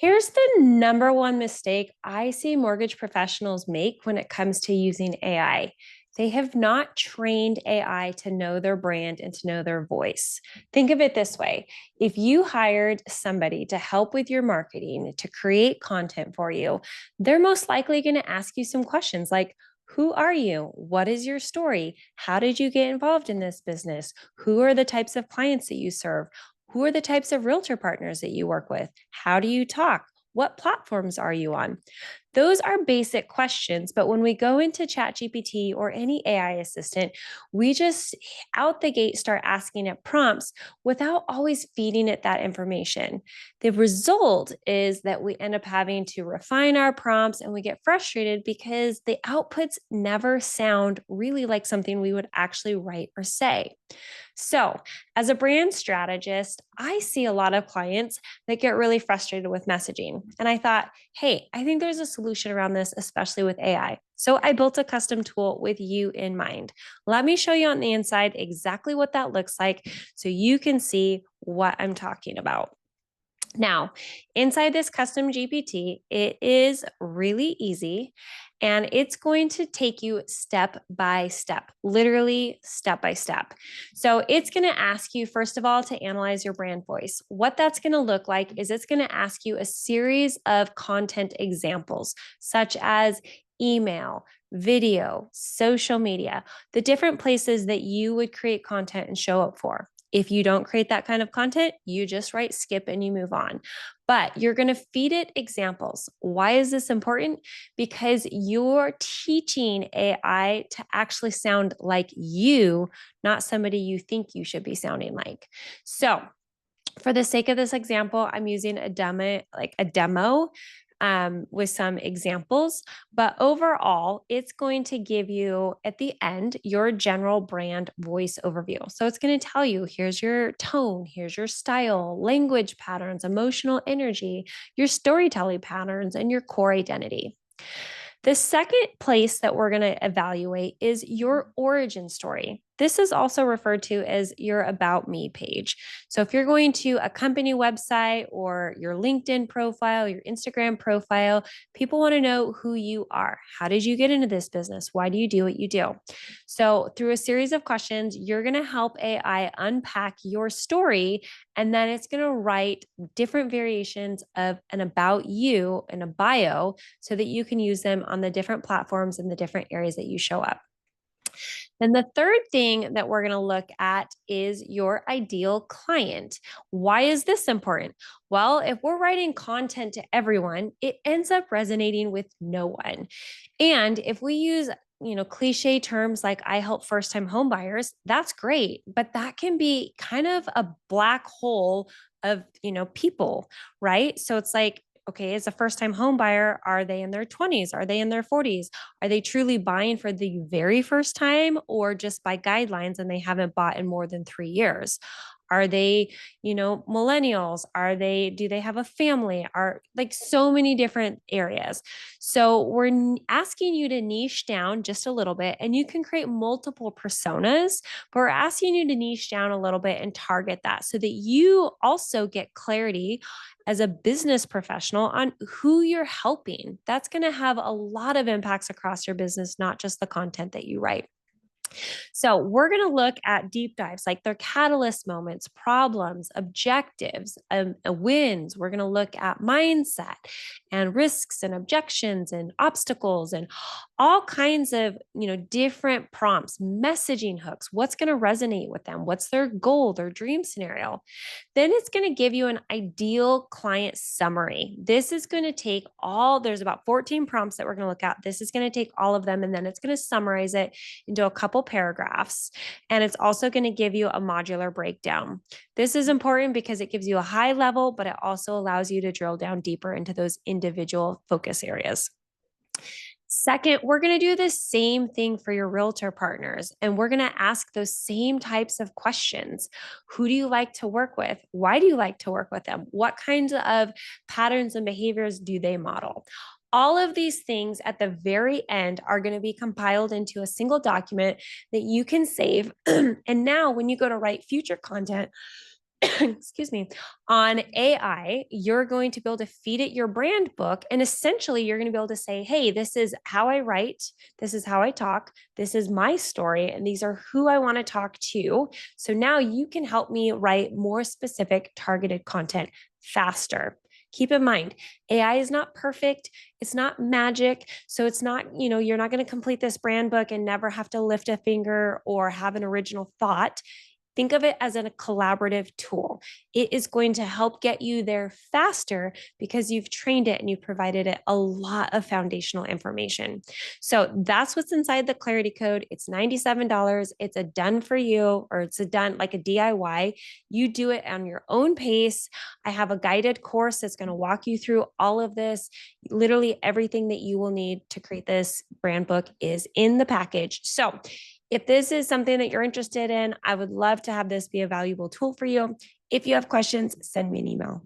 Here's the number one mistake I see mortgage professionals make when it comes to using AI. They have not trained AI to know their brand and to know their voice. Think of it this way. If you hired somebody to help with your marketing, to create content for you, they're most likely going to ask you some questions like, who are you? What is your story? How did you get involved in this business? Who are the types of clients that you serve? Who are the types of realtor partners that you work with? How do you talk? What platforms are you on? Those are basic questions, but when we go into ChatGPT or any AI assistant, we just out the gate start asking it prompts without always feeding it that information. The result is that we end up having to refine our prompts and we get frustrated because the outputs never sound really like something we would actually write or say. So, as a brand strategist, I see a lot of clients that get really frustrated with messaging. And I thought, hey, I think there's a solution around this, especially with AI. So, I built a custom tool with you in mind. Let me show you on the inside exactly what that looks like so you can see what I'm talking about. Now, inside this custom GPT, it is really easy and it's going to take you step by step, literally step by step. So it's going to ask you, first of all, to analyze your brand voice. What that's going to look like is it's going to ask you a series of content examples, such as email, video, social media, the different places that you would create content and show up for. If you don't create that kind of content, you just write skip and you move on. But you're going to feed it examples. Why is this important? Because you're teaching AI to actually sound like you, not somebody you think you should be sounding like. So, for the sake of this example, I'm using a demo with some examples. But overall, it's going to give you at the end your general brand voice overview. So it's going to tell you here's your tone, here's your style, language patterns, emotional energy, your storytelling patterns, and your core identity. The second place that we're going to evaluate is your origin story. This is also referred to as your About Me page. So, if you're going to a company website or your LinkedIn profile, your Instagram profile, people want to know who you are. How did you get into this business? Why do you do what you do? So, through a series of questions, you're going to help AI unpack your story, and then it's going to write different variations of an about you and a bio so that you can use them on the different platforms and the different areas that you show up. Then the third thing that we're going to look at is your ideal client. Why is this important? Well, if we're writing content to everyone, it ends up resonating with no one. And if we use cliche terms like I help first time home buyers, that's great, but that can be kind of a black hole of, people, right? So it's like, okay, as a first time home buyer, are they in their 20s? Are they in their 40s? Are they truly buying for the very first time or just by guidelines and they haven't bought in more than 3 years? Are they, millennials? Do they have a family? Are like so many different areas. So we're asking you to niche down just a little bit and you can create multiple personas, but we're asking you to niche down a little bit and target that so that you also get clarity as a business professional on who you're helping. That's going to have a lot of impacts across your business, not just the content that you write. So, we're going to look at deep dives like their catalyst moments, problems, objectives, wins. We're going to look at mindset and risks and objections and obstacles and all kinds of, different prompts, messaging hooks. What's going to resonate with them? What's their goal, their dream scenario? Then it's going to give you an ideal client summary. This is going to take there's about 14 prompts that we're going to look at. This is going to take all of them and then it's going to summarize it into a couple paragraphs. And it's also going to give you a modular breakdown. This is important because it gives you a high level, but it also allows you to drill down deeper into those individual focus areas. Second, we're going to do the same thing for your realtor partners, and we're going to ask those same types of questions. Who do you like to work with? Why do you like to work with them? What kinds of patterns and behaviors do they model? All of these things at the very end are going to be compiled into a single document that you can save. And now, when you go to write future content, excuse me, on AI, you're going to be able to feed it your brand book. And essentially, you're going to be able to say, hey, this is how I write. This is how I talk. This is my story. And these are who I want to talk to. So now you can help me write more specific, targeted content faster. Keep in mind, AI is not perfect. It's not magic. So it's not, you're not going to complete this brand book and never have to lift a finger or have an original thought. Think of it as a collaborative tool. It is going to help get you there faster because you've trained it and you've provided it a lot of foundational information. So that's what's inside the Clarity Code. It's $97. It's a done for you, or it's a done like a DIY. You do it on your own pace. I have a guided course that's going to walk you through all of this. Literally everything that you will need to create this brand book is in the package. So if this is something that you're interested in, I would love to have this be a valuable tool for you. If you have questions, send me an email.